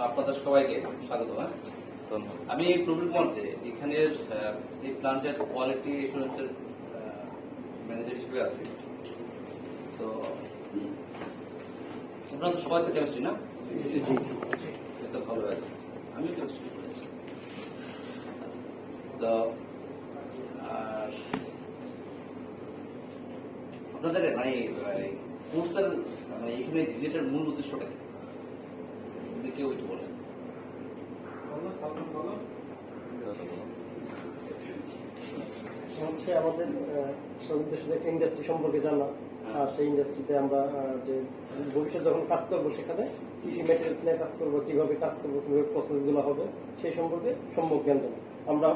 আপনাদের সবাইকে স্বাগত। আমি প্রবীর মন্ত্রে এখানের এই প্লান্টের কোয়ালিটি এসুরেন্সের ম্যানেজার হিসেবে আছি। তো আপনারা তো সবাই তো কেমিস্ট্রি না? এটা ভালো আছে, আমি কেমিস্ট্রি করেছি। তো আর আপনাদের মানে কোর্সের মানে এখানে ভিজিটের মূল উদ্দেশ্যটা কি? যদি কেউ একটু বলেন। হচ্ছে আমাদের উদ্দেশ্য একটা ইন্ডাস্ট্রি সম্পর্কে জানা, আর সেই ইন্ডাস্ট্রিতে আমরা যে ভবিষ্যৎ যখন কাজ করবো সেখানে কি কি ম্যাটেরিয়ালস নিয়ে কাজ করবো, কিভাবে কাজ করবো, কিভাবে প্রসেস গুলো হবে সেই সম্পর্কে সম্যক জ্ঞান জানা। আমরা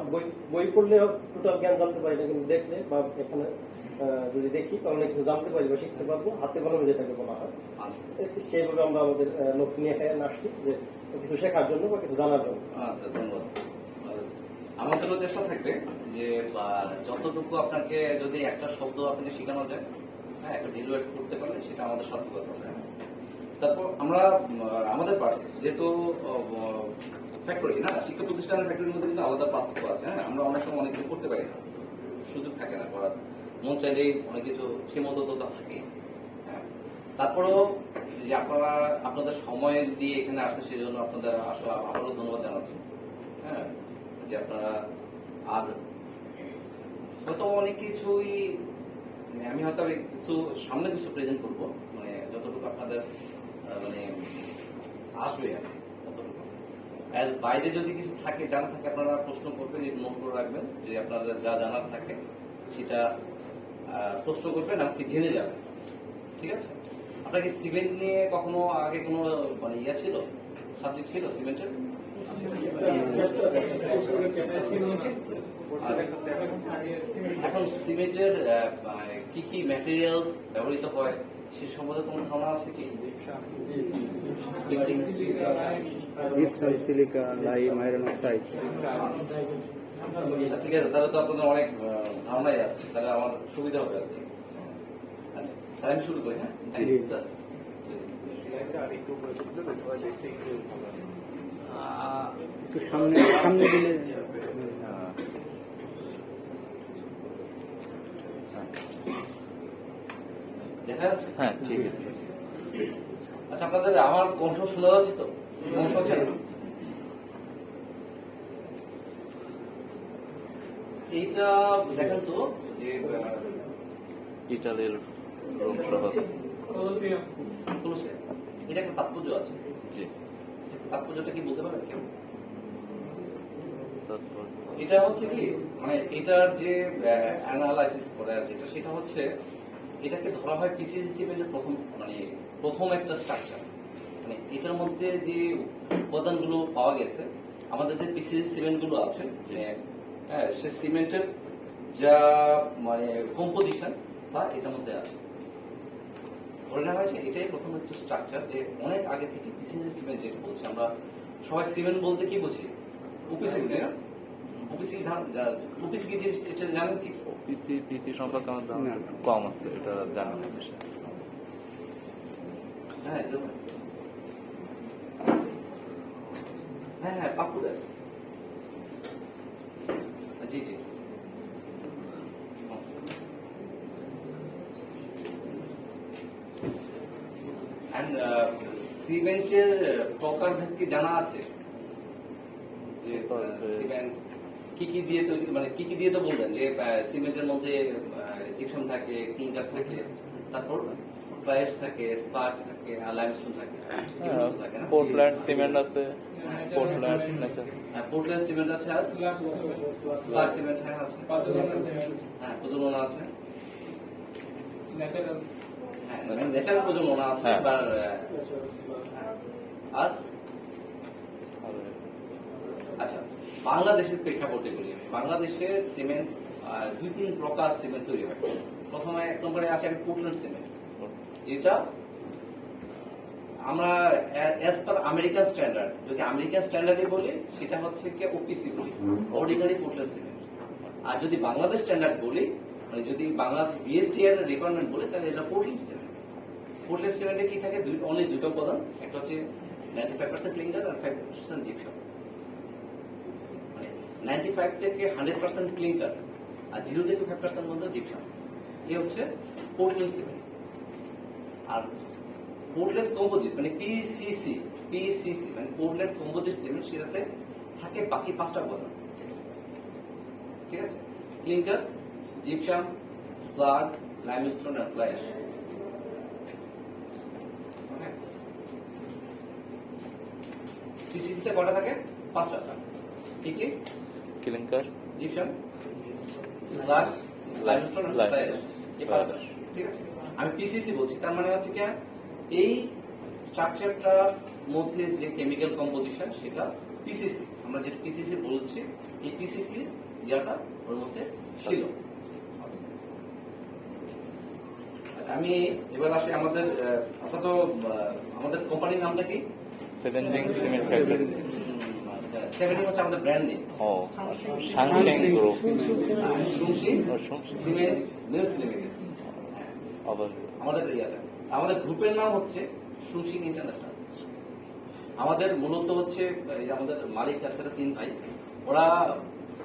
বই পড়লে টোটাল জ্ঞান জানতে পারি না, কিন্তু দেখলে বা এখানে যদি দেখি তাহলে অনেক কিছু জানতে পারি বা শিখতে পারবো, হাতে কলমে যেটাকে বলা হয়। সেইভাবে আমরা আমাদের লক্ষ্য নিয়ে আসছি যে কিছু শেখার জন্য বা কিছু জানার জন্য। আচ্ছা, ধন্যবাদ। আমাদেরও চেষ্টা থাকবে যে যতটুকু আপনাকে যদি একটা শব্দ আপনাকে শেখানো যায়, হ্যাঁ, একটা ভ্যালুয়েট করতে পারলে সেটা আমাদের সার্থকতা হবে। তারপর আমরা আমাদের পার্ট যেহেতু ফ্যাক্টরি না, শিক্ষা প্রতিষ্ঠানের ফ্যাক্টরির মধ্যে কিন্তু আলাদা পার্থক্য আছে। হ্যাঁ, আমরা অনেক সময় অনেক কিছু করতে পারি না, সুযোগ থাকে না করার, মন চাইলেই অনেক কিছু সীমাবদ্ধতা থাকে। হ্যাঁ, তারপরেও যে আপনারা আপনাদের সময় দিয়ে এখানে আসছে সেই জন্য আপনাদের আসলে আবারও ধন্যবাদ জানাচ্ছি। হ্যাঁ, যে আপনারা আর হয়তো অনেক কিছুই আমি হয়তো কিছু সামনে কিছু প্রেজেন্ট করবো, মানে যতটুকু আপনাদের মানে আসবে আর ততটুকু। আর বাইরে যদি কিছু থাকে জানা থাকে আপনারা প্রশ্ন করবেন, নোট করে রাখবেন যে আপনাদের যা জানার থাকে সেটা প্রশ্ন করবেন, আমাকে জেনে যাবেন। ঠিক আছে? আপনার কি সিমেন্ট নিয়ে কখনো আগে কোনো মানে ইয়ে ছিল, সাবজেক্ট ছিল সিমেন্টের? এখন সিমেন্টের কি কি ম্যাটেরিয়ালস ব্যবহৃত হয় সে সম্বন্ধে কোনো ধারণা আছে কি? Gypsum, silica, lime, iron oxide. ঠিক আছে, তাহলে তো আপনাদের অনেক ধারণাই আছে, তাহলে আমার সুবিধা হবে আর কি। আচ্ছা, তাহলে আমি শুরু করি। হ্যাঁ, স্যার একটু সামনে সামনে দিলে দেখা যাচ্ছে? হ্যাঁ, ঠিক আছে। আচ্ছা, আপনাদের আমার কণ্ঠ শোনা যাচ্ছে তো? কণ্ঠ হচ্ছে না? এইটা দেখেন তো যে ইটালির রোম শহর। তুলসে এটা একটা তাৎপর্য আছে। জি, তাৎপর্যটা কি বলতে পারেন কেউ? তারপর এটা হচ্ছে কি মানে এটার যে অ্যানালাইসিস করে যেটা, সেটা হচ্ছে এটাকে ধরা হয় পিসিসি সিমেন্টের প্রথম একটা স্ট্রাকচার। মানে এটার মধ্যে যে উপাদানগুলো পাওয়া গেছে, আমাদের যে পিসিসি সিমেন্ট গুলো আছে, হ্যাঁ, সে সিমেন্টের যা মানে কম্পোজিশন তা এটার মধ্যে আছে। ধরে নেওয়া হয়েছে এটাই প্রথম একটা স্ট্রাকচার, যে অনেক আগে থেকে পিসিসি সিমেন্ট যেটা বলছি আমরা সবাই, সিমেন্ট বলতে কি বুঝি? ওপিসি, তাই না? ওপিসি কি জিনিস এটা জানেন কি? পিসি সম্পর্কে আমার ধারণা কম আছে, এটা জানা না বিষয়। হ্যাঁ হ্যাঁ হ্যাঁ, পাকুড়া। জি জি। সিমেন্টের প্রকারভেদ কি জানা আছে? যে সিমেন্ট কি কি দিয়ে তৈরি, মানে কি কি দিয়ে তো বলবেন যে সিমেন্টের মধ্যে জিপসাম থাকে, ক্লিংকার থাকে, তারপর প্লাইস থাকে, স্পার্ক থাকে, লাইমস্টোন থাকে, পোর্টল্যান্ড সিমেন্ট আছে, পোর্টল্যান্ড পোর্টল্যান্ড সিমেন্ট আছে, আর স্পার্ক সিমেন্ট হ্যাঁ আছে, হ্যাঁ প্রজনন আছে, হ্যাঁ ন্যাচারাল প্রজনন আছে, আর আচ্ছা বাংলাদেশের প্রেক্ষাপটে বলি আমি। বাংলাদেশে সিমেন্ট দুই তিন প্রকার সিমেন্ট তৈরি হয়। প্রথমে এক নম্বরে আছে পোর্টল্যান্ড সিমেন্ট, যেটা আমরা অ্যাজ পার আমেরিকান স্ট্যান্ডার্ড, যদি আমেরিকান স্ট্যান্ডার্ডে বলি সেটা হচ্ছে কি ওপিসি বলি, অর্ডিনারি পোর্টল্যান্ড সিমেন্ট। আর যদি বাংলাদেশ স্ট্যান্ডার্ড বলি, মানে যদি বাংলাদেশ বিএসটিআর রিকোয়ারমেন্ট বলে, তাহলে এটা পোর্টল্যান্ড সিমেন্ট। পোর্টল্যান্ড সিমেন্টে কি থাকে? অনলি দুটো উপাদান, একটা হচ্ছে 95% ক্লিংকার আর 5% জিপসাম। মানে 95 থেকে 100% ক্লিংকার আর 0 থেকে 5% মধ্যে জিপসাম। এই হচ্ছে পোর্টল্যান্ড সিমেন্ট। আর পোর্টল্যান্ড কম্পোজিট মানে পিসিসি মানে পোর্টল্যান্ড কম্পোজিট সিমেন্ট, সেটাতে থাকে বাকি 5টা উপাদান। ঠিক আছে, ক্লিংকার, জিপসাম, স্লাগ, লাইমস্টোন আর ফ্লাই অ্যাশ। পিসিসিতে কটা থাকে? 5টা। কি কি? ক্লিংকার, জিপসাম, স্লাগ, লাইমস্টোন আর ফ্লাই অ্যাশ। এই 5টা। ঠিক আছে, আমি পিসিসি বলছি, তার মানে হচ্ছে কি এই স্ট্রাকচারটার মধ্যে যে কেমিক্যাল কম্পোজিশন সেটা পিসিসি। আমরা যে পিসিসি বলছি, এই পিসিসি ইয়াটা ওর মধ্যে ছিল। আচ্ছা, আমি এবার আসি আমাদের আপাতত আমাদের কোম্পানির নামটা কি? সেভেন্টিং সিমেন্ট ফ্যাক্টরি। 70 হচ্ছে আমাদের ব্র্যান্ড নেম। ও, সাংসেং গ্রুপ। সুংশি সিমেন্ট মিলস লিমিটেড আবার আমাদের ইয়াটা। আমাদের গ্রুপের নাম হচ্ছে সুংশিং ইন্টারন্যাশনাল। আমাদের মূলত হচ্ছে এই যে আমাদের মালিক আছে 3 ভাই, ওরা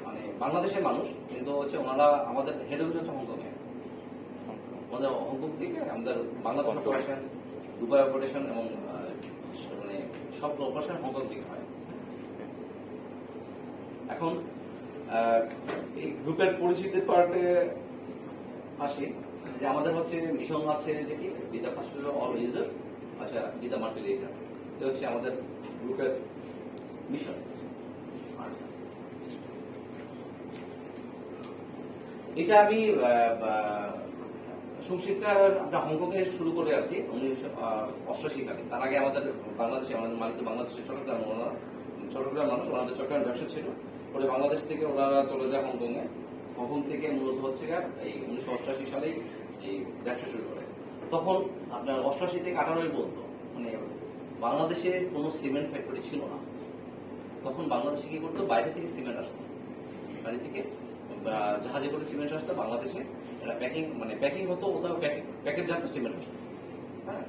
মানে বাংলাদেশের মানুষ, কিন্তু হচ্ছে ওনারা আমাদের হেড অফিস হচ্ছে হংকং এ। আমাদের হংকং থেকে আমাদের বাংলাদেশ অপারেশন, দুবাই অপারেশন এবং মানে সব অপারেশন হংকং থেকে হয়। এখন এই গ্রুপের পরিচিতির পার্টে আসি, যে আমাদের হচ্ছে মিশন আছে যে কি B the first all user, আচ্ছা বি দ্য মার্কেট লিডার। এটা হচ্ছে আমাদের গ্রুপের মিশন। আচ্ছা, এটা আমি সুংশিটা আমরা হংকং এ শুরু করে আর কি 1988 সালে। তার আগে আমাদের বাংলাদেশে, আমাদের মালিক বাংলাদেশের চট্টগ্রাম মানুষ, ওনাদের চট্টগ্রাম ব্যবসা ছিল। পরে বাংলাদেশ থেকে ওরা চলে যায় হংকং এ। হংকং থেকে মূলত হচ্ছে এই 1988 সালেই এই ব্যবসা শুরু করে। তখন আপনার 88 থেকে 98 বলতো, মানে বাংলাদেশে কোনো সিমেন্ট ফ্যাক্টরি ছিল না। তখন বাংলাদেশে কি করতো, বাইরে থেকে সিমেন্ট আসতো, বাইরে থেকে জাহাজে করে সিমেন্ট আসতো বাংলাদেশে। এটা প্যাকিং হতো, ওটা প্যাকেটজাত সিমেন্ট আসতো। হ্যাঁ,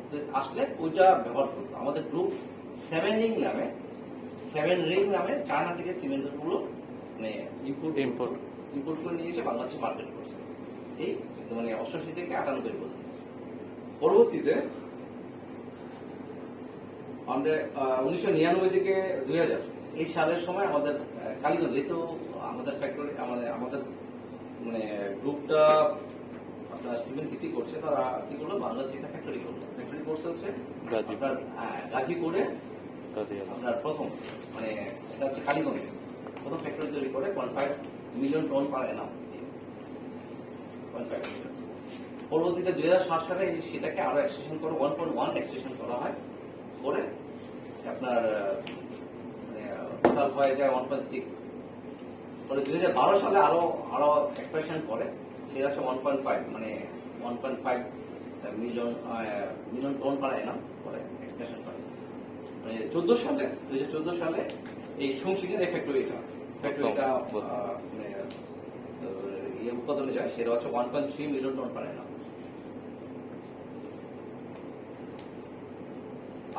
তো আসলে ওইটা ব্যবহার করতো। আমাদের গ্রুপ 7 রিং নামে চায়না থেকে সিমেন্ট গুলো মানে ইম্পোর্ট করে নিয়ে এসে বাংলাদেশে মার্কেট করছে। এই মানে 88 থেকে 98 পর্যন্ত। পরবর্তীতে আমাদের 1999 থেকে 2000 এই সালের সময় আমাদের কালীগঞ্জ, যেহেতু আমাদের ফ্যাক্টরি আমাদের মানে গ্রুপটা আপনার সিমেন্ট বিক্রি করছে, তারা কি করলো, বাংলাদেশে একটা ফ্যাক্টরি করছে হচ্ছে আপনার গাজীপুরে। আপনার প্রথম মানে এটা হচ্ছে কালীগঞ্জে প্রথম ফ্যাক্টরি তৈরি করে 1.5 million ton per annum. 1.5 million. পরবর্তীতে 2007 সালে সেটাকে আরো এক্সটেনশন করে 1.1 এক্সটেনশন করা হয়, করে আপনার টোটাল হয়ে যায় 1.6। পরে 2012 সালে আরো এক্সপেনশন করে, সেটা হচ্ছে 1.5 মানে 1.5 মিলিয়ন টন পার অ্যানাম করে এক্সপেনশন করে। মানে 2014 সালে এই সুংশিংয়ের এই ফ্যাক্টরিটা মানে উৎপাদনে যায়, সেটা হচ্ছে 1.3 মিলিয়ন টন পার অ্যানাম।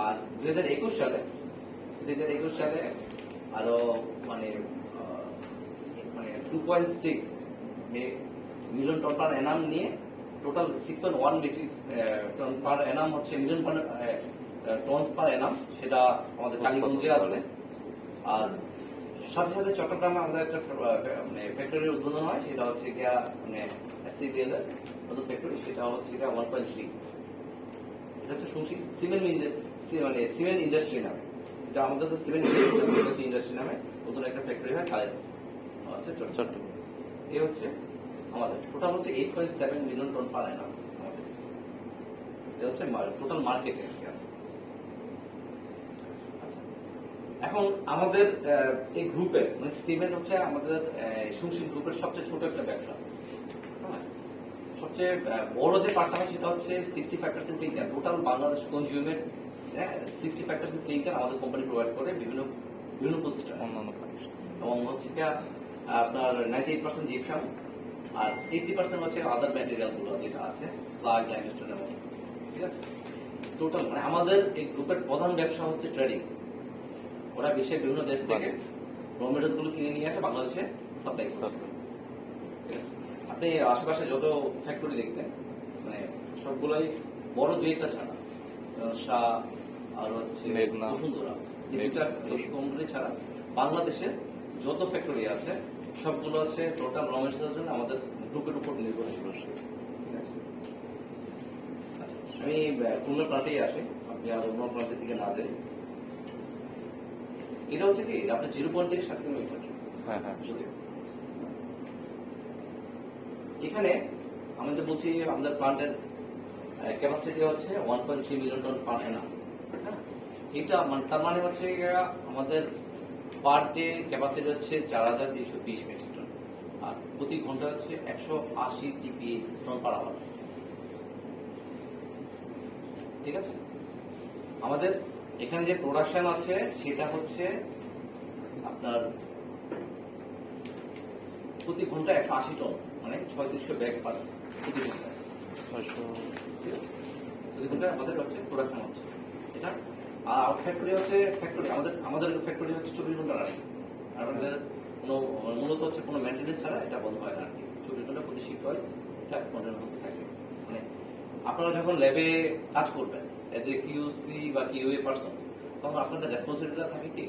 আর 2021 সালে আরো মানে 2.6 মিলিয়ন টন পার অ্যানাম নিয়ে টোটাল 6.1 টন পার অ্যানাম হচ্ছে মিলিয়ন টন পার অ্যানাম, সেটা আমাদের কালীগঞ্জে আছে। আর সাথে সাথে চট্টগ্রামে আমাদের একটা মানে ফ্যাক্টরির উদ্বোধন হয়, সেটা হচ্ছে গিয়া মানে এসসিবিএল এর নতুন ফ্যাক্টরি, সেটা হচ্ছে গিয়া 1.3। এটা হচ্ছে সুংশিং মানে সিমেন্ট ইন্ডাস্ট্রি নামে। এটা আমাদের তো সিমেন্ট ইন্ডাস্ট্রি নামে নতুন একটা ফ্যাক্টরি হয় কালীগঞ্জ, আচ্ছা চট্টগ্রাম। এই হচ্ছে আমাদের টোটাল হচ্ছে 8.7 মিলিয়ন টন পার অ্যানাম আমাদের। এটা হচ্ছে টোটাল মার্কেটে আছে। এখন আমাদের এই গ্রুপের মানে সিমেন্ট হচ্ছে আমাদের সুংশিং গ্রুপের সবচেয়ে ছোট একটা ব্যবসা। সবচেয়ে বড় যে পার্টটা হয় সেটা হচ্ছে 65% ক্লিংকার। টোটাল বাংলাদেশ কনজিউমের 65% ক্লিংকার আমাদের কোম্পানি প্রোভাইড করে বিভিন্ন প্রতিষ্ঠান এবং হচ্ছে আপনার 98% জিপসাম আর 80% হচ্ছে আদার ম্যাটেরিয়াল গুলো যেটা আছে স্লাগ, লাইমস্টোন এবং ঠিক আছে। টোটাল মানে আমাদের এই গ্রুপের প্রধান ব্যবসা হচ্ছে ট্রেডিং। ওরা বিশ্বের বিভিন্ন দেশ থেকে র মেটেরিয়ালস গুলো কিনে নিয়ে আসে বাংলাদেশে সাপ্লাই করে। ঠিক আছে? আপনি আশেপাশে যত ফ্যাক্টরি দেখবেন মানে সবগুলাই বড় দুই একটা ছাড়া শাহ আর হচ্ছে মেঘনা, বসুন্ধরা এই দুইটা কোম্পানি ছাড়া বাংলাদেশের যত ফ্যাক্টরি আছে সবগুলো আছে টোটাল র মেটেরিয়ালস জন্য আমাদের গ্রুপের উপর নির্ভরশীল। ঠিক আছে? আচ্ছা, আমি খুলনা প্লান্টেই আসি, আপনি আর অন্য প্লান্টের দিকে না যাই। এটা হচ্ছে কি আপনার 0.7 থেকে 7 কিলোমিটার। হ্যাঁ হ্যাঁ যদিও এখানে আমি তো বলছি আমাদের প্লান্টের ক্যাপাসিটি হচ্ছে 1.3 মিলিয়ন টন পার অ্যানাম। এটা তার মানে হচ্ছে আমাদের পার ডে ক্যাপাসিটি হচ্ছে 4,320 মেট্রিক টন, আর প্রতি ঘন্টা হচ্ছে 180 টিপিএস টন পার আওয়ার। ঠিক আছে? আমাদের এখানে যে প্রোডাকশন আছে সেটা হচ্ছে আপনার প্রতি ঘন্টা 180 টন, মানে 3600 ব্যাগ পার প্রতি ঘন্টায়। 600 ঠিক আছে? প্রতি ঘন্টায় আমাদের হচ্ছে প্রোডাকশন হচ্ছে এটা। আর আউট ফ্যাক্টরি হচ্ছে ফ্যাক্টরি আমাদের ফ্যাক্টরি হচ্ছে 24 ঘন্টা রানিং। আর আমাদের কোনো মূলত হচ্ছে কোনো মেনটেন্যান্স ছাড়া এটা বন্ধ হয় না আর কি। 24 ঘন্টা প্রতি শিফট হয়, এটা কন্টিনিউ হতে থাকে। মানে আপনারা যখন ল্যাবে কাজ করবেন এজ এ কিউসি বা কিউএ পারসন, তখন আপনাদের রেসপন্সিবিলিটি থাকে কি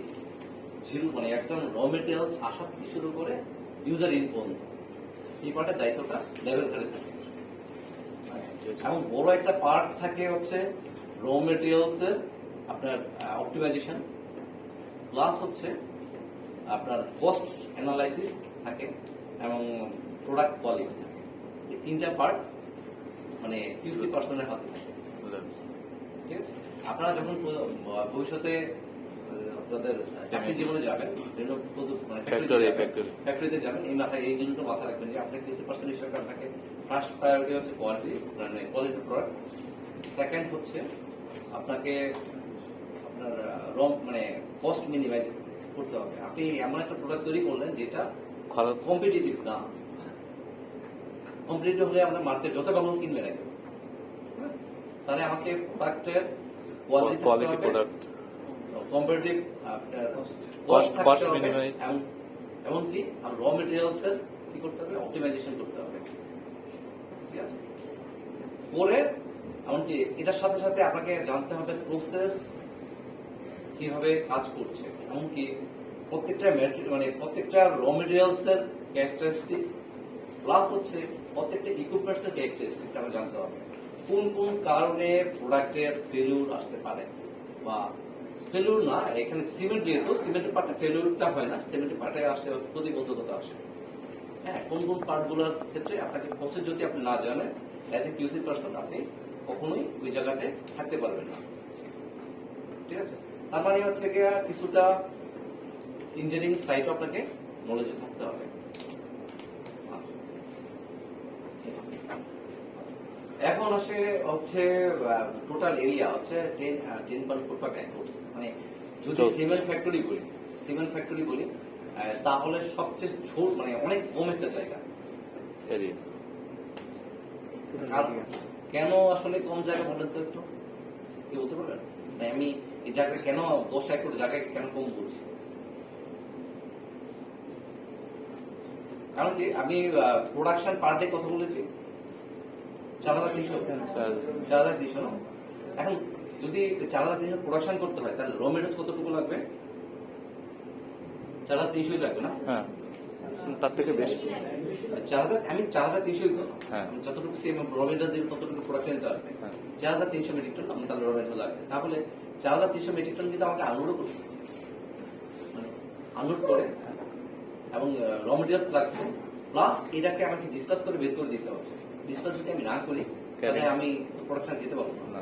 মানে একদম র মেটেরিয়ালস আসা থেকে শুরু করে ইউজার ইন পর্যন্ত এই পার্টের দায়িত্বটা লেভেল করে থাকে। এবং বড় একটা পার্ট থাকে হচ্ছে র মেটেরিয়ালস এর আপনার অপটিমাইজেশন, প্লাস হচ্ছে আপনার কস্ট অ্যানালাইসিস থাকে এবং প্রোডাক্ট কোয়ালিটি থাকে। এই তিনটা পার্ট মানে কিউসি পার্সনের হাতে থাকে। ঠিক আছে? আপনারা যখন ভবিষ্যতে আপনাদের চাকরি জীবনে যাবেন, ফ্যাক্টরিতে যাবেন, এই মাথায় এই জিনিসটা মাথায় রাখবেন যে আপনার কিউসি পার্সন হিসেবে আপনাকে ফার্স্ট প্রায়োরিটি হচ্ছে কোয়ালিটি, মানে কোয়ালিটি প্রোডাক্ট। সেকেন্ড হচ্ছে আপনাকে আপনার মানে কস্ট মিনিমাইজ করতে হবে। আপনি এমন একটা প্রোডাক্ট তৈরি করলেন যেটা খরচ কম্পিটিটিভ না। কম্পিটিটিভ হলে আমাদের মার্কেট যত কম কিনবে না, তাহলে আমাকে প্রোডাক্টের কোয়ালিটি প্রোডাক্ট কম্পিটিটিভ আপনার কস্ট মিনিমাইজ, এমনকি আর র মেটেরিয়ালস এর কি করতে হবে, অপটিমাইজেশন করতে হবে। ঠিক আছে? পরে এমনকি এটার সাথে সাথে আপনাকে জানতে হবে প্রসেস কিভাবে কাজ করছে, এমনকি প্রত্যেকটা মানে প্রত্যেকটা র মেটেরিয়ালস এর ক্যারেক্টারিস্টিক্স, প্লাস হচ্ছে প্রত্যেকটা ইকুইপমেন্টস এর ক্যারেক্টারিস্টিক্স আমরা জানতে হবে। কোন কোন কারণে প্রোডাক্টের ফেলিউর আসতে পারে, বা ফেলিউর না, এখানে সিমেন্ট যেহেতু সিমেন্টের পার্টে ফেলিউরটা হয় না, সিমেন্টের পার্টে আসে প্রতিবদ্ধকতা আসে। হ্যাঁ, কোন কোন পার্টগুলোর ক্ষেত্রে আপনাকে প্রসেস যদি আপনি না জানেন অ্যাজ এ কিউসি পারসন আপনি কখনোই ওই জায়গাতে থাকতে পারবেন না। ঠিক আছে? তার মানে হচ্ছে কি কিছুটা ইঞ্জিনিয়ারিং সাইট আপনাকে নলেজ থাকতে হবে। এখন আসে হচ্ছে টোটাল এরিয়া হচ্ছে 10.45 একর্স। মানে যদি সিমেন্ট ফ্যাক্টরি বলি তাহলে সবচেয়ে ছোট মানে অনেক কম একটা জায়গা এরিয়া। আর কেন আসলে কম জায়গা বলেন তো একটু, কি বলতে পারবেন? আমি এই জায়গায় কেন 10 একর জায়গায় কেন কম বলছি? কারণ কি আমি প্রোডাকশন পার ডে কথা বলেছি 4,300 না। এখন যদি 4,300 প্রোডাকশন করতে হয় তাহলে র মেটেরিয়ালস কতটুকু লাগবে? 4,300 লাগবে না? হ্যাঁ, তার থেকে বেশি। আমি 4,300 করবো। হ্যাঁ, যতটুকু সেম র মেটেরিয়াল দিয়ে ততটুকু প্রোডাকশন দিতে হবে। 4,300 মেট্রিক টন আমার তাহলে র মেটেরিয়াল লাগছে। তাহলে 4,300 মেট্রিক টন কিন্তু আমাকে আনলোডও করতে হচ্ছে, মানে আনলোড করে এবং র মেটেরিয়ালস লাগছে, প্লাস এটাকে আমাকে ডিসকাস করে বের করে দিতে হচ্ছে। ডিসকাস যদি আমি না করি তাহলে আমি প্রোডাকশন যেতে পারবো না।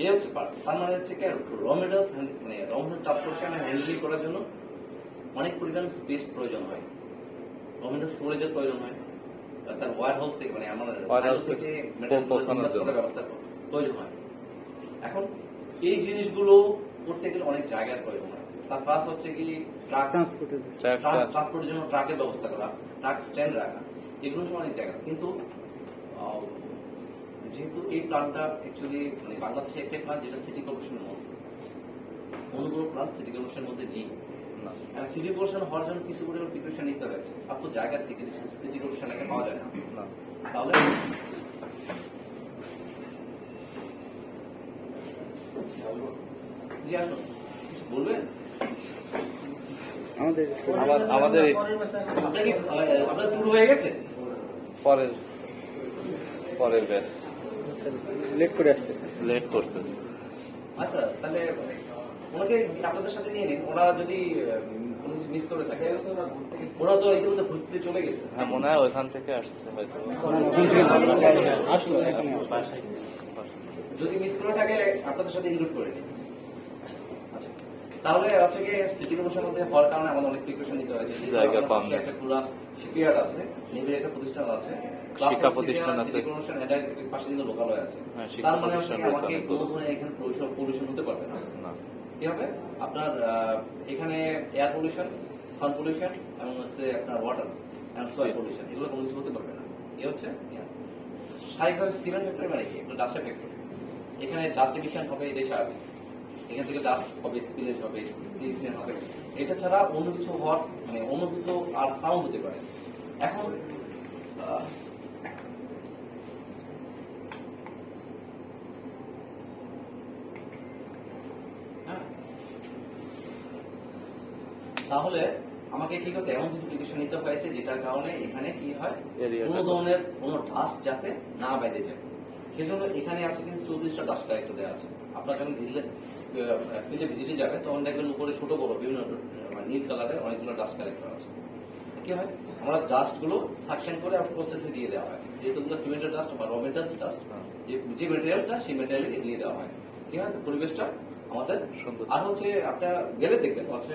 এই হচ্ছে পার্ট। তার মানে হচ্ছে কি র মেটেরিয়ালস মানে র মেটেরিয়াল ট্রান্সপোর্টেশন এন্ড হ্যান্ডলিং করার জন্য অনেক পরিমাণ স্পেস প্রয়োজন হয়, র মেটেরিয়াল স্টোরেজের প্রয়োজন হয়, তার ওয়্যার হাউস থেকে মানে আমার Warehouse থেকে পৌঁছানোর জন্য ব্যবস্থা প্রয়োজন হয়। এখন এই জিনিসগুলো করতে গেলে অনেক জায়গার প্রয়োজন হয়। তার প্লাস হচ্ছে কি ট্রাক ট্রান্সপোর্টের জন্য ট্রাকের ব্যবস্থা করা, ট্রাক স্ট্যান্ড রাখা, এগুলো সব অনেক জায়গা। কিন্তু যেহেতু এই প্ল্যানটা অ্যাকচুয়ালি মানে বাংলাদেশে একটা প্ল্যান যেটা সিটি কর্পোরেশনের মধ্যে, অন্য কোনো প্ল্যান সিটি কর্পোরেশনের মধ্যে নেই। সিটি কর্পোরেশন হওয়ার জন্য কিছু পরিমাণ প্রিপারেশন নিতে হয়েছে, আর তো জায়গা সিটি কর্পোরেশন আগে পাওয়া যায় না। তাহলে জি আসুন, কিছু বলবেন? আমাদের আমাদের আপনার কি আপনার শুরু হয়ে গেছে? পরের পরের ব্যাচ লেট করে আসছে লেট করছে। আচ্ছা, তাহলে ওনাকে আপনাদের সাথে নিয়ে নিন। ওরা যদি কোনো কিছু মিস করে থাকে, ওরা তো ইতিমধ্যে ঘুরতে চলে গেছে। হ্যাঁ মনে হয় ওইখান থেকে আসছে হয়তো। আসলো এখানে যদি মিস করে থাকে আপনাদের সাথে ইনক্লুড করে নিন। আচ্ছা, তাহলে হচ্ছে কি সিটি কর্পোরেশনের মধ্যে হওয়ার কারণে আমাদের অনেক প্রিপারেশন নিতে হয়েছে। জায়গা কম নেই। একটা পুরো শিপইয়ার্ড আছে, নেভির একটা প্রতিষ্ঠান আছে, শিক্ষা প্রতিষ্ঠান আছে। সিটি কর্পোরেশন এটা পাশে কিন্তু লোকাল হয়ে আছে। হ্যাঁ, শিক্ষা তার মানে হচ্ছে প্রতিষ্ঠান কি রয়েছে আমাকে অনেকগুলো। কোনো ধরনের এখানে পলিউশন হতে পারবে না। না কি হবে আপনার এখানে এয়ার পলিউশন, সাউন্ড পলিউশন এবং হচ্ছে আপনার ওয়াটার এন্ড সয়েল পলিউশন, এগুলো কোনো কিছু হতে পারবে না। এই হচ্ছে স্বাভাবিকভাবে সিমেন্ট ফ্যাক্টরি মানে কি একটা ডাস্টার ফ্যাক্টরি, এখানে ডাস্ট এমিশন হবে, এটাই স্বাভাবিক। এখান থেকে ডাস্ট হবে, স্পিলেজ হবে, স্পিলেজ হবে। এটা ছাড়া অন্য কিছু হওয়ার মানে অন্য কিছু আর সাউন্ড হতে পারে। এখন হ্যাঁ, তাহলে আমাকে কি করতে এমন কিছু প্রিকশন নিতে হয়েছে যেটার কারণে এখানে কি হয় Area টা কোনো ধরনের কোনো ডাস্ট যাতে না বাইরে যায়। সেজন্য এখানে আছে কিন্তু 34টা ডাস্ট কালেক্টর দেওয়া আছে। আপনারা যখন ফিল্ডে ভিজিটে যাবে তখন দেখবেন উপরে ছোট বড় বিভিন্ন নীল কালারের অনেকগুলো ডাস্ট কালেক্টর আছে। কি হয় আমরা ডাস্ট গুলো সাকশন করে প্রসেসে দিয়ে দেওয়া হয়, যেহেতু সিমেন্টের ডাস্ট বা র মেটালস ডাস্ট, যে মেটেরিয়ালটা সেই মেটেরিয়ালে দিয়ে দেওয়া হয়। কি হয় পরিবেশটা আমাদের সুন্দর। আর হচ্ছে আপনারা গেলে দেখবেন হচ্ছে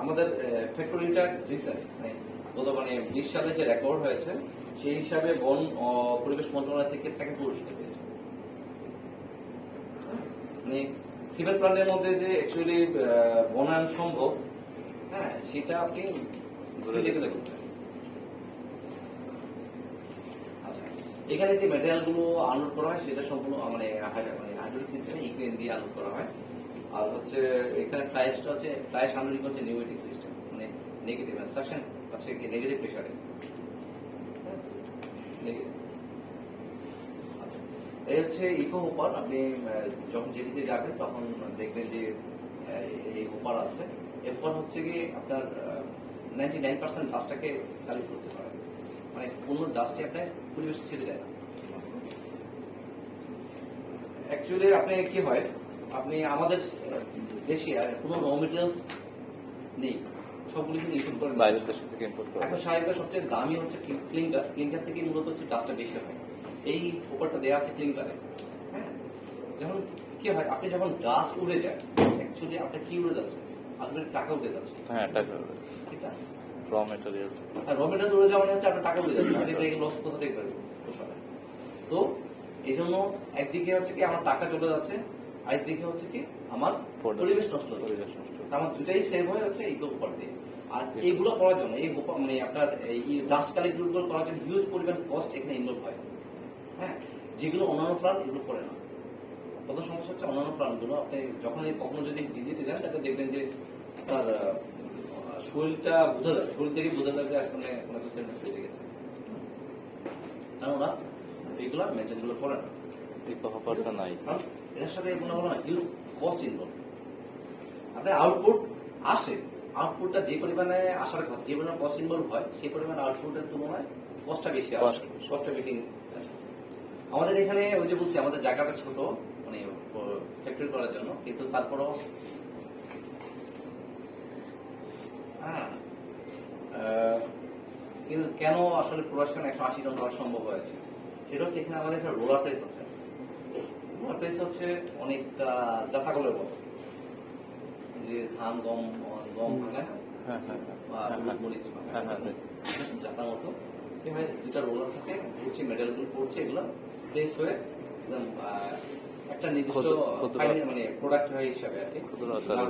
আমাদের ফ্যাক্টরিটা রিসেন্ট মানে গত 20 সালে যে রেকর্ড হয়েছে সেই হিসাবে বন পরিবেশ মন্ত্রণালয় থেকে সেকেন্ড পুরস্কার পেয়েছে। মানে সিমেন্ট প্ল্যান্টের মধ্যে যে অ্যাকচুয়ালি বনায়ন সম্ভব, হ্যাঁ সেটা আপনি ঘুরে দেখলে করতে পারেন। আচ্ছা, এখানে যে ম্যাটেরিয়াল গুলো আনলোড করা হয় সেটা সম্পূর্ণ মানে হাইড্রোলিক সিস্টেমে ইক্রেন দিয়ে আনলোড করা হয়। আর হচ্ছে এখানে ফ্লাইশটা হচ্ছে ফ্লাইশ আনলোডিং হচ্ছে নিউমেটিক সিস্টেম, মানে নেগেটিভ সাকশন হচ্ছে কি নেগেটিভ প্রেসারে। আচ্ছা, এই হচ্ছে ইকো হোপার। আপনি যখন যেদিকে যাবেন তখন দেখবেন যে এই হোপার আছে। এরপর হচ্ছে কি আপনার 99% ডাস্টটাকে চালিত করতে পারে, মানে কোনো ডাস্টই আপনার পরিবেশ ছেড়ে দেয় না। অ্যাকচুয়ালি আপনি কি হয় আপনি আমাদের দেশে কোনো র মেটেরিয়ালস নেই, সবগুলো কিন্তু ইম্পোর্ট করে বাইরের দেশ থেকে ইম্পোর্ট করা এখন স্বাভাবিকভাবে সবচেয়ে দামি হচ্ছে ক্লিংকার। ক্লিংকার থেকে মূলত হচ্ছে ডাস্টটা বেশি হয়। এই উপরটা দেওয়া আছে ক্লিংকারে। হ্যাঁ, যখন কি হয় আপনি যখন ডাস্ট উড়ে যায় অ্যাকচুয়ালি আপনার কি উড়ে যাচ্ছে, আপনার টাকা উড়ে যাচ্ছে। হ্যাঁ টাকা ঠিক আছে, র মেটেরিয়াল। আর র মেটেরিয়াল উড়ে যাওয়া মানে হচ্ছে আপনার টাকা উড়ে যাচ্ছে, আপনি দেখে লস কোথা থেকে করবেন পোষাবে। তো এই জন্য একদিকে হচ্ছে কি আমার টাকা চলে যাচ্ছে, আরেকদিকে হচ্ছে কি আমার পরিবেশ নষ্ট হচ্ছে। পরিবেশ নষ্ট হচ্ছে। আমার দুটাই সেভ হয়ে হচ্ছে ইকো হোপার দিয়ে। আর এইগুলো করার জন্য এই মানে আপনার এই ডাস্ট কালেক্ট গুলো করার জন্য হিউজ পরিমাণ কস্ট এখানে ইনভলভ হয়। হ্যাঁ, যেগুলো অন্যান্য প্ল্যান এগুলো করে না। প্রথম সমস্যা হচ্ছে অন্যান্য প্ল্যানগুলো আপনি যখন কখনো যদি ভিজিটে যান তাহলে দেখবেন যে তার শরীরটা বোঝা যায়, শরীর থেকে বোঝা যায় যে আসলে কোনো একটা সেন্টার পেয়ে গেছে। কারণ ওরা এইগুলো মেনটেন গুলো করে না, ইকো হপারটা নাই। কারণ এটার সাথে কোনো হিউজ কস্ট ইনভলভ। আপনার আউটপুট আসে, আউটপুটটা যে পরিমাণে আসার কথা, যে পরিমাণে কস্ট ইনভলভ হয় সেই পরিমাণে আউটপুটের তুলনায় কস্টটা বেশি আসে, কস্টটা বেশি আছে। আমাদের এখানে ওই যে বলছি আমাদের জায়গাটা ছোট মানে ফ্যাক্টরি করার জন্য, কিন্তু তারপরও হ্যাঁ কিন্তু কেন আসলে প্রবাসখানে 180 টন করা সম্ভব হয়েছে সেটা হচ্ছে এখানে আমাদের একটা রোলার প্রেস আছে। রোলার প্রেস হচ্ছে অনেকটা জাতাকলের মতো, যে ধান গম ভাঙায় না হ্যাঁ হ্যাঁ বা মরিচ হ্যাঁ হ্যাঁ জাতার মতো কি হয়, দুটা রোলার থাকে, ঘুরছে মেটাল গুলো পড়ছে, এগুলো প্রেস হয়ে একদম একটা নির্দিষ্ট মানে প্রোডাক্ট হয় হিসাবে আর কি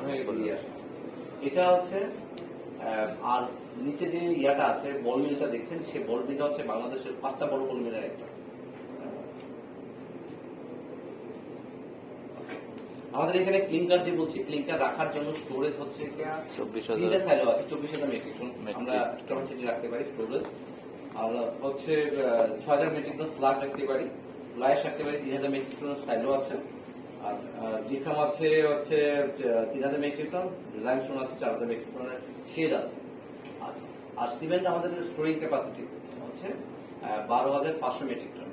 হয়ে বেরিয়ে আসে। এটা হচ্ছে আর নিচে যে ইয়াটা আছে বল মিলটা দেখছেন, সেই বল মিলটা হচ্ছে বাংলাদেশের 5টা বড় বল মিলের একটা। আমাদের এখানে ক্লিনকার যে বলছি, ক্লিনকার রাখার জন্য স্টোরেজ হচ্ছে 24,000 তিনটা সাইলো আছে, 24,000 মেট্রিক টন আমরা ক্যাপাসিটি রাখতে পারি স্টোরেজ। আমরা হচ্ছে 6,000 মেট্রিক টন স্লাগ রাখতে পারি, ফ্লাইশ রাখতে পারি, 3,000 মেট্রিক টন সাইলো আছে, আর জিপসাম আছে হচ্ছে 3,000 মেট্রিক টন, লাইমস্টোন আছে 4,000 মেট্রিক টনের শেড আছে। আচ্ছা, আর সিমেন্ট আমাদের স্টোরিং ক্যাপাসিটি হচ্ছে 12,500 মেট্রিক টন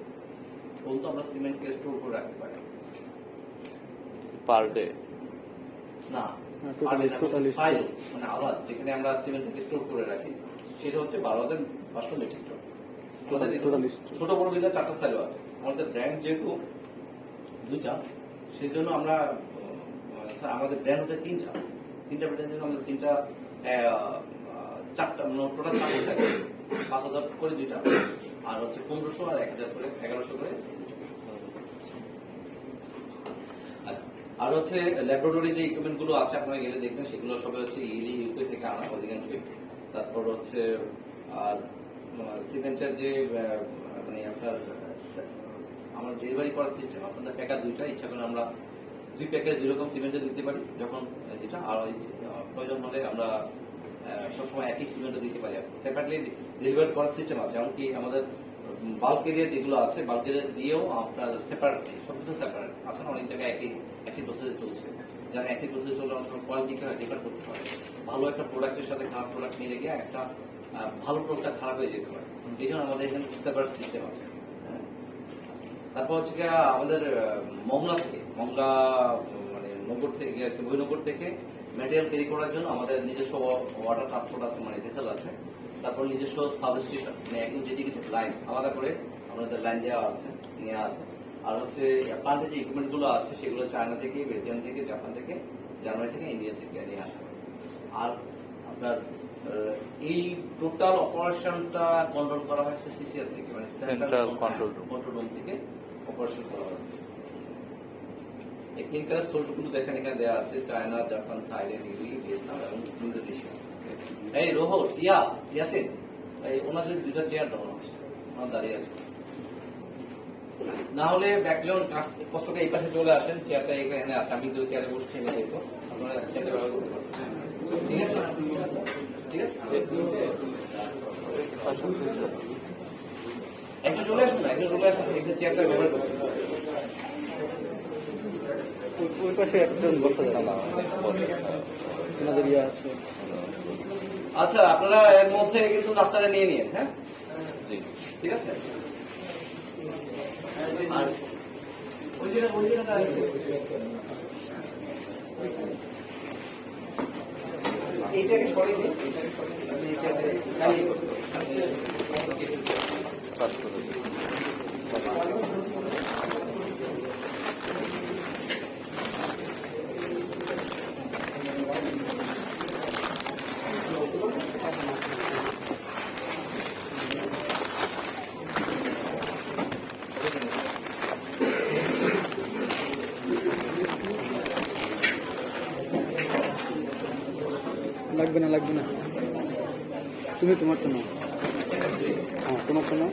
পর্যন্ত আমরা সিমেন্টকে স্টোর করে রাখতে পারি। Per day. না, টোটালি সাইলো মানে আলাদা যেখানে আমরা সিমেন্টকে স্টোর করে রাখি সেটা হচ্ছে 12,500 মেট্রিক টন। টোটালি ছোট বড় মিলে 4টা সাইলো আছে। আমাদের ব্র্যান্ড যেহেতু 2টা, সেই জন্য আমরা স্যার আমাদের ব্র্যান্ড হচ্ছে 3টা ব্র্যান্ডের জন্য আমাদের 4টা টোটাল 4টা সাইলো, 5,000 করে 2টা, আর হচ্ছে 1,500 আর 1,000 করে 1,100 করে। আচ্ছা, আর হচ্ছে ল্যাবরেটরি যে ইকুইপমেন্ট গুলো আছে আপনারা গেলে দেখবেন সেগুলো সবাই হচ্ছে ইউকে থেকে আনা অধিকাংশই। তারপর হচ্ছে আর সিমেন্টের যে মানে আপনার আমরা ডেলিভারি করার সিস্টেম, আপনাদের প্যাকেট 2টা, ইচ্ছা করে আমরা 2 প্যাকেট 2 রকম সিমেন্টে দিতে পারি যখন যেটা, আর প্রয়োজন হলে আমরা সবসময় একই সিমেন্টও দিতে পারি। সেপারেটলি ডেলিভারি করার সিস্টেম আছে, এমনকি আমাদের বাল্ক এরিয়া যেগুলো আছে বাল্ক এরিয়া দিয়েও আপনার সেপারেট, সবকিছু সেপারেট আছে না, অনেক জায়গায় একই প্রসেসে চলছে, যারা একই প্রসেসে চললে অনেক কোয়ালিটিকে ডিফার করতে পারে। ভালো একটা প্রোডাক্টের সাথে খারাপ প্রোডাক্ট মিলে গিয়ে একটা ভালো প্রোডাক্ট খারাপ হয়ে যেতে পারে, এই জন্য আমাদের এখানে সেপারেট সিস্টেম আছে। তারপর হচ্ছে আমাদের মংলা মানে নগর থেকে বইনগর থেকে ম্যাটেরিয়াল ক্যারি করার জন্য আমাদের নিজস্ব ওয়াটার ট্রান্সপোর্ট আছে, মানে ভেসেল আছে। তারপর নিজস্ব সাবস্টেশন, মানে একদম ডেডিকেটেড লাইন আলাদা করে আমাদের লাইন দেওয়া আছে, নেওয়া আছে। আর হচ্ছে প্লান্টের যে ইকুইপমেন্ট গুলো আছে সেগুলো চায়না থেকে, বেলজিয়াম থেকে, জাপান থেকে, জার্মানি থেকে, ইন্ডিয়া থেকে নিয়ে আসা হয়। আর আপনার এই টোটাল অপারেশনটা কন্ট্রোল করা হয়েছে সিসিআর থেকে, মানে সেন্ট্রাল কন্ট্রোল রুম থেকে অপারেশন করা হয়। এই ক্লিনিক্যাল সোর্সগুলো দেখেন এখানে দেওয়া আছে, China, Japan, Thailand, UAE, Vietnam এবং ইন্দোনেশিয়া। এই রোহট, ইয়াসিন, এই ওনাদের 2টা চেয়ার দেওয়া আমার দাঁড়িয়ে আছে। না হলে একজন কষ্ট করে এই পাশে চলে আসেন, চেয়ারটা এখানে আছে, আমি 2 চেয়ারে বসে ছেড়ে যেত, আপনারা চেয়ারটা ব্যবহার করতে পারবেন। ঠিক আছে, ঠিক আছে, একটু চলে আসুন না, একটু চলে আসুন, একটা চেয়ারটা ব্যবহার করতে পারবেন। ওই পাশে একজন বসে যাবে, আমাদের ইয়ে আছে। আচ্ছা, আপনারা এর মধ্যে কিন্তু নাস্তাটা নিয়ে নিন, হ্যাঁ, জি, ঠিক আছে। আর ওই জায়গাটা এইটাকে সরিয়ে দিন, আপনি এইটাকে দাঁড়িয়ে করতে পারেন। পাস করে দিন। লাগবে না, তুমি তোমার তো নাও, হ্যাঁ তোমার তো নাও।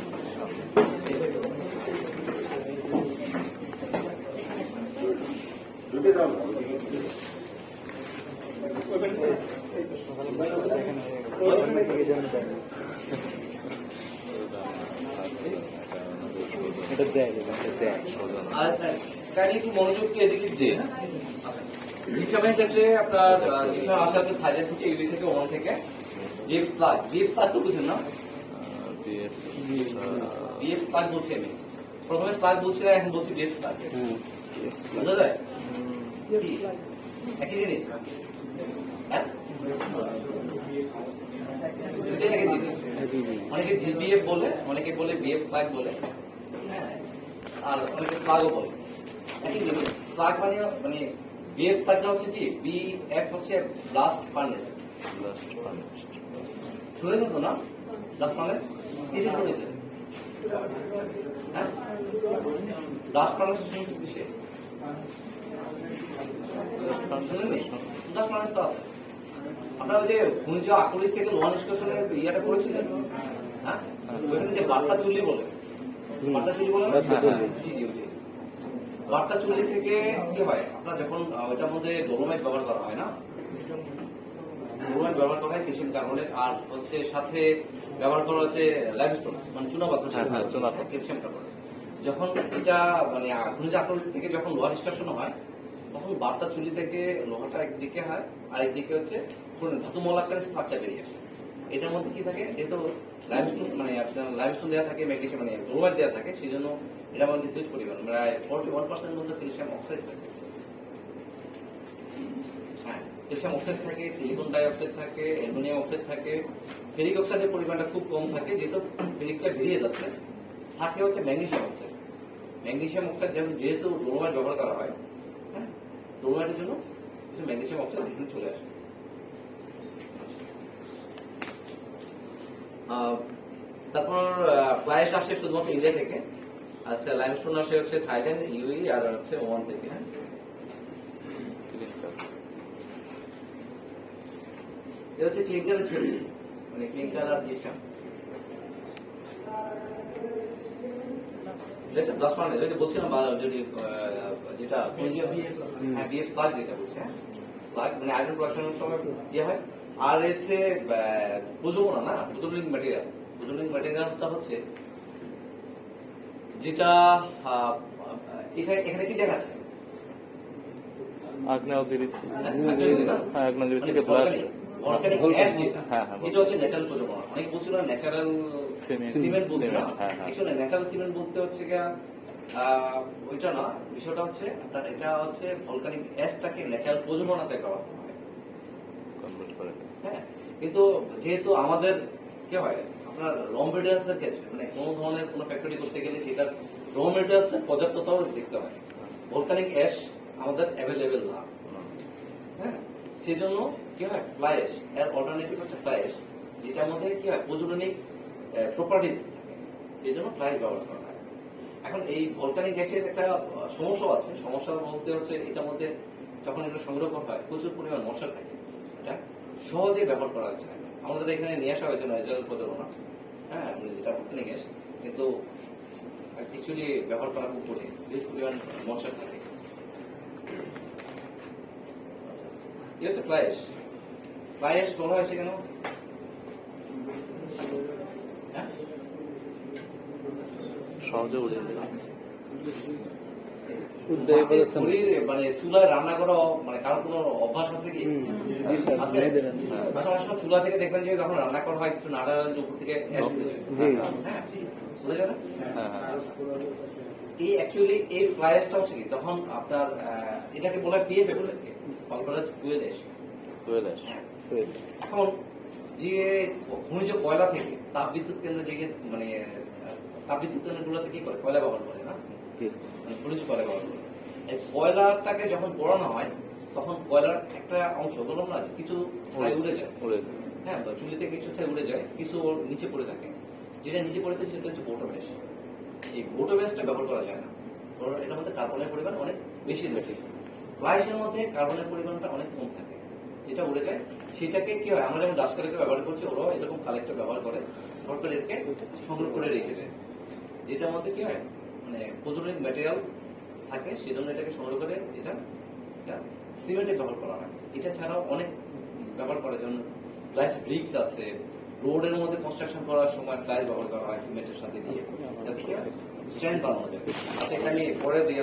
এটা দেয়। আর কাইন্ডলি একটু মনোযোগ দিয়ে এদিকে, জি, ভিটামিন ক্ষেত্রে আপনার যেখানে আসা আছে থাইল্যান্ড থেকে, ইউএই থেকে, ওমান থেকে, বিএক্স প্লাগ তো বুঝেন না? বিএক্স প্লাগ বলছি আমি, প্রথমে স্লাগ বলছি না, এখন বলছি বিএক্স প্লাগ, বোঝা যায়? একই জিনিস, হ্যাঁ, দুটোই একই জিনিস। অনেকে জিবিএফ বলে, অনেকে বলে বিএফ স্লাগ বলে, আর অনেকে স্লাগও বলে, একই জিনিস। স্লাগ মানে বিএফ স্লাগটা হচ্ছে কি, বিএফ হচ্ছে ব্লাস্ট ফার্নেস, শুনেছেন তো না? ব্লাস্ট ফার্নেস এই যে শুনেছেন, হ্যাঁ, ব্লাস্ট ফার্নেস শুনেছেন কিসে? শুনেননি? ব্লাস্ট ফার্নেস তো আছে। আপনারা যে খনিজ আকরিক থেকে লোহা নিষ্কাশনের ইয়েটা করেছিলেন, হ্যাঁ, ওইখানে যে বার্তা চুল্লি বলে, বার্তা চুল্লি বলে, জি জি জি, বার্তা চুল্লি থেকে কি হয়, আপনার যখন ওইটার মধ্যে ডোলোমাইট ব্যবহার করা হয় না, ডোলোমাইট ব্যবহার করা হয় ক্যালসিয়াম কার্বনেট, আর হচ্ছে সাথে ব্যবহার করা হচ্ছে লাইমস্টোন মানে চুনাপাথর, চুনাপাথর। Calcium carbonate. যখন এটা মানে খনিজ আকরিক থেকে যখন লোহা নিষ্কাশন হয়, তখন বার্তা চুল্লি থেকে লোহাটা একদিকে হয় আর একদিকে হচ্ছে ধাতু মৌলাকারের স্ট্রাকচার বেরিয়ে আসে। এটার মধ্যে কি থাকে, যেহেতু লাইমস্টোন মানে আপনার লাইমস্টোন দেওয়া থাকে, ম্যাগনেসিয়াম মানে ডোলোমাইট দেওয়া থাকে, সেই জন্য এটার মধ্যে হিউজ পরিমাণ প্রায় 41% মধ্যে ক্যালসিয়াম অক্সাইড থাকে। হ্যাঁ, ক্যালসিয়াম অক্সাইড থাকে, সিলিকন ডাই অক্সাইড থাকে, অ্যালুমিনিয়াম অক্সাইড থাকে। ফেরিক অক্সাইডের পরিমাণটা খুব কম থাকে, যেহেতু ফেরিকটা বেরিয়ে যাচ্ছে। থাকে হচ্ছে ম্যাগনেসিয়াম অক্সাইড। ম্যাগনেসিয়াম অক্সাইড যেহেতু ডোলোমাইট ব্যবহার করা হয়, হ্যাঁ, ডোলোমাইটের জন্য কিছু ম্যাগনেসিয়াম অক্সাইড এখানে চলে আসে। তারপর ফ্লাইশ আসে শুধুমাত্র ইন্ডিয়া থেকে, আর লাইমস্টোন আসে হচ্ছে থাইল্যান্ড, ইউই আর হচ্ছে ওমান থেকে। হ্যাঁ, এটা হচ্ছে ক্লিংকারের ছবি, মানে ক্লিংকার আর জিপসাম। ব্লাস্ট ফার্নেস বলছিলাম, যদি যেটা বিএফ স্লাগ যেটা বলছে, স্লাগ মানে আয়রন প্রোডাকশনের সময় ইয়ে হয়। আর হচ্ছে প্রজনন না, প্রজনন ম্যাটেরিয়াল। প্রজনন ম্যাটেরিয়ালটা হচ্ছে যেটা এটা এখানে কি দেখাচ্ছে, আগ্নেয়গিরি, হ্যাঁ, হ্যাঁ আগ্নেয়গিরি থেকে ব্লাস্ট। ভলকানিক অ্যাশ যেটা, হ্যাঁ, হ্যাঁ, এটা হচ্ছে ন্যাচারাল প্রজনন। অনেক বলছিল ন্যাচারাল সিমেন্ট বলছে না, হ্যাঁ, হ্যাঁ। আসলে ন্যাচারাল সিমেন্ট বলতে হচ্ছে গিয়া ওইটা না, বিষয়টা হচ্ছে আপনার এটা হচ্ছে ভলকানিক অ্যাশটাকে ন্যাচারাল প্রজননাতে করা হয়। কনভার্ট করে। হ্যাঁ, কিন্তু যেহেতু আমাদের কি হয়, আপনার র মেটেরিয়ালস এর ক্ষেত্রে মানে কোনো ধরনের কোনো ফ্যাক্টরি করতে গেলে সেটার র মেটেরিয়ালস এর পর্যাপ্ততাও দেখতে হয়। ভলকানিক অ্যাশ আমাদের অ্যাভেলেবেল না, হ্যাঁ, সেই জন্য কি হয়, ফ্লাই অ্যাশ এর অল্টারনেটিভ হচ্ছে ফ্লাই অ্যাশ, যেটার মধ্যে কি হয় প্রজননিক প্রপার্টিজ থাকে, সেই জন্য ফ্লাই ব্যবহার করা হয়। এখন এই ভলকানিক গ্যাসের একটা সমস্যাও আছে। সমস্যা বলতে হচ্ছে এটার মধ্যে যখন এটা সংগ্রহ করা হয় প্রচুর পরিমাণ মশলা থাকে, এটা সহজে ব্যবহার করা যায় না। আমাদের এখানে নিয়ে আসা হয়েছে ন্যাচারাল প্রজননা, হ্যাঁ, যেটা ভলকানিক গ্যাস, কিন্তু অ্যাকচুয়ালি ব্যবহার করা খুব কঠিন, বেশ পরিমাণ মশলা থাকে। এই হচ্ছে ফ্লাই অ্যাশ। ফ্লাই অ্যাশ বলা হয়েছে কেন? হ্যাঁ, সহজে উড়ে যায়। উদ্যোগী পদার্থ না। খড়ির মানে চুলায় রান্না করা মানে কারো কোনো অভ্যাস আছে কি? জি স্যার, আছে? মেয়েদের আছে। আচ্ছা, অনেক সময় চুলা থেকে দেখবেন যে যখন রান্না করা হয় কিছু নাড়া উপর থেকে অ্যাশ উঠে যায়। জি। হ্যাঁ, বুঝা যায় না? হ্যাঁ, হ্যাঁ। এই অ্যাকচুয়ালি এই ফ্লাই অ্যাশটা হচ্ছে কি, তখন আপনার এটাকে বলা হয় পিএফএ বলে, কনভারেন্স ফুয়েল অ্যাশ। Fuel ash. হ্যাঁ, এখন যে খনিজ কয়লা থেকে তাপবিদ্যুৎ কেন্দ্র যে মানে তাপবিদ্যুৎ কেন্দ্রগুলোতে কি করে, কয়লা ব্যবহার করে না, জি। মানে খনিজ কয়লা ব্যবহার করে। এই কয়লাটাকে যখন পোড়ানো হয় তখন কয়লার একটা অংশ বললাম না যে কিছু ছাই উড়ে যায়, উড়ে যায়। হ্যাঁ, বা চুলিতে কিছু ছাই উড়ে যায়, কিছু ওর নিচে পড়ে থাকে। যেটা নিচে পড়ে থাকে সেটা হচ্ছে বোটোম্যাশ। এই বোটোম্যাশটা ব্যবহার করা যায় না, কারণ এটার মধ্যে কার্বনের পরিমাণ অনেক বেশি থাকে। ফ্লাইশের মধ্যে কার্বনের পরিমাণটা অনেক কম থাকে, যেটা উড়ে যায় সেটাকে কি হয়, আমরা যেমন ডাস্ট কালেক্টর ব্যবহার করছি, ওরাও এরকম কালেক্টর ব্যবহার করে, ব্যবহার করে এটাকে সংগ্রহ করে রেখে যায়। যেটার মধ্যে কি হয়, মানে প্রজননিক ম্যাটেরিয়াল থাকে, সেজন্য এটাকে সংগ্রহ করে এটা সিমেন্টে ব্যবহার করা হয়। এটা ছাড়াও অনেক ব্যবহার করার জন্য ফ্লাইশ ব্রিক্স আছে, রোডের মধ্যে কনস্ট্রাকশন করার সময় ফ্লাইশ ব্যবহার করা হয় সিমেন্টের সাথে দিয়ে, যাতে কি হয় স্ট্যান্ড বানানো যায়। আচ্ছা, এটা আমি পরে দিয়ে